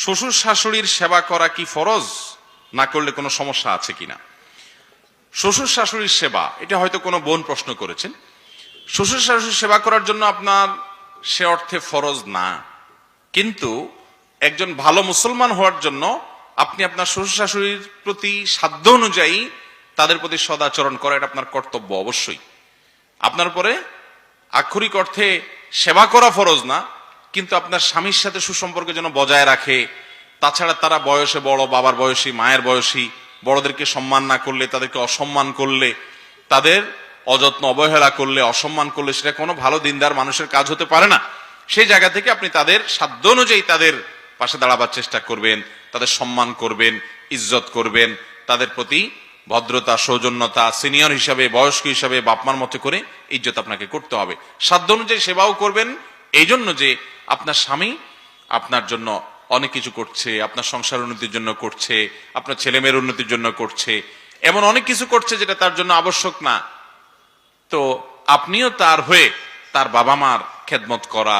শ্বশুর শাশুড়ির সেবা করা কি ফরজ, না করলে কোনো সমস্যা আছে কিনা? শ্বশুর শাশুড়ির সেবা, এটা হয়তো কোনো বোন প্রশ্ন করেছেন। শ্বশুর শাশুড়ির সেবা করার জন্য আপনার সে অর্থে ফরজ না, কিন্তু একজন ভালো মুসলমান হওয়ার জন্য আপনি আপনার শ্বশুর শাশুড়ির প্রতি সাধ্য অনুযায়ী তাদের প্রতি সদাচরণ করা, এটা আপনার কর্তব্য অবশ্যই। আপনার উপরে আক্ষরিক অর্থে সেবা করা ফরজ না, কিন্তু আপনার স্বামীর সাথে সুসম্পর্ক যেন বজায় রাখে। তাছাড়া তারা বয়সে বড়, বাবার বয়সী, মায়ের বয়সী, বড়দেরকে সম্মান না করলে, তাদেরকে অসম্মান করলে, তাদের অযত্ন অবহেলা করলে, অসম্মান করলে, সেটা কোনো ভালো দিনদার মানুষের কাজ হতে পারে না। সেই জায়গা থেকে আপনি তাদের সাধ্য অনুযায়ী তাদের পাশে দাঁড়াবার চেষ্টা করবেন, তাদের সম্মান করবেন, ইজ্জত করবেন, তাদের প্রতি ভদ্রতা, সৌজন্যতা, সিনিয়র হিসাবে, বয়স্ক হিসাবে বাপমার মতো করে ইজ্জত আপনাকে করতে হবে। সাধ্য অনুযায়ী সেবাও করবেন, এই জন্য যে আপনার স্বামী আপনার জন্য অনেক কিছু করছে, আপনার সংসার উন্নতির জন্য করছে, আপনার ছেলেমেয়ের উন্নতির জন্য করছে, এমন অনেক কিছু করছে যেটা তার জন্য আবশ্যক না। তো আপনিও তার হয়ে তার বাবা মার খেদমত করা,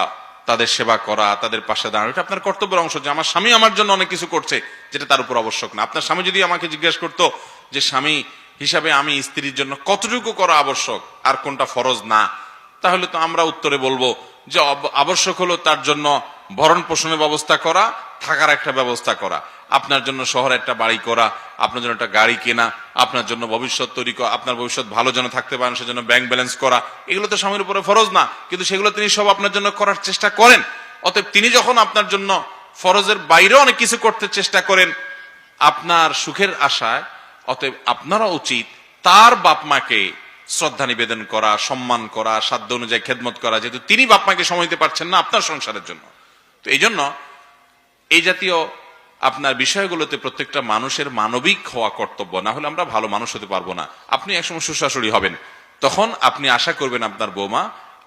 তাদের সেবা করা, তাদের পাশে দাঁড়ানো, এটা আপনার কর্তব্যের অংশ। যে আমার স্বামী আমার জন্য অনেক কিছু করছে যেটা তার উপর আবশ্যক না। আপনার স্বামী যদি আমাকে জিজ্ঞেস করতো যে স্বামী হিসাবে আমি স্ত্রীর জন্য কতটুকু করা আবশ্যক আর কোনটা ফরজ না, তাহলে তো আমরা উত্তরে বলবো যে আবশ্যক হলো তার জন্য ভরণ পোষণের ব্যবস্থা করা, থাকার একটা ব্যবস্থা করা, আপনার জন্য শহরে একটা বাড়ি করা, আপনার জন্য একটা গাড়ি কেনা, আপনার জন্য ভবিষ্যৎ তৈরি করা, আপনার ভবিষ্যৎ ভালো যেন থাকতে পারেন সেজন্য ব্যাংক ব্যালেন্স করা। এগুলো তো স্বামীর উপরে ফরজ না, কিন্তু সেগুলো তিনি সব আপনার জন্য করার চেষ্টা করেন। অতএব তিনি যখন আপনার জন্য ফরজের বাইরে অনেক কিছু করতে চেষ্টা করেন আপনার সুখের আশায়, অতএব আপনারা উচিত তার বাপ মাকে শ্রদ্ধা নিবেদন করা, সম্মান করা, সাধ্য অনুযায়ী খেদমত করা, যেহেতু তিনি বাপ মাকে সময় দিতে পারছেন না আপনার সংসারের জন্য। তো এই জন্য এই জাতীয় আপনার বিষয়গুলোতে প্রত্যেকটা মানুষের মানবিক হওয়া কর্তব্য, না হলে আমরা ভালো মানুষ হতে পারবো না। আপনি একসময় শ্বশুর-শাশুড়ি হবেন, তখন আপনি আশা করবেন আপনার বৌমা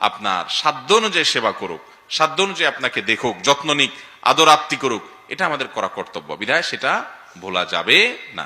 আপনার সাধ্য অনুযায়ী সেবা করুক, সাধ্য অনুযায়ী আপনাকে দেখুক, যত্ন নিক, আদর আপ্তি করুক। এটা আমাদের করা কর্তব্য, বিধায় সেটা ভোলা যাবে না।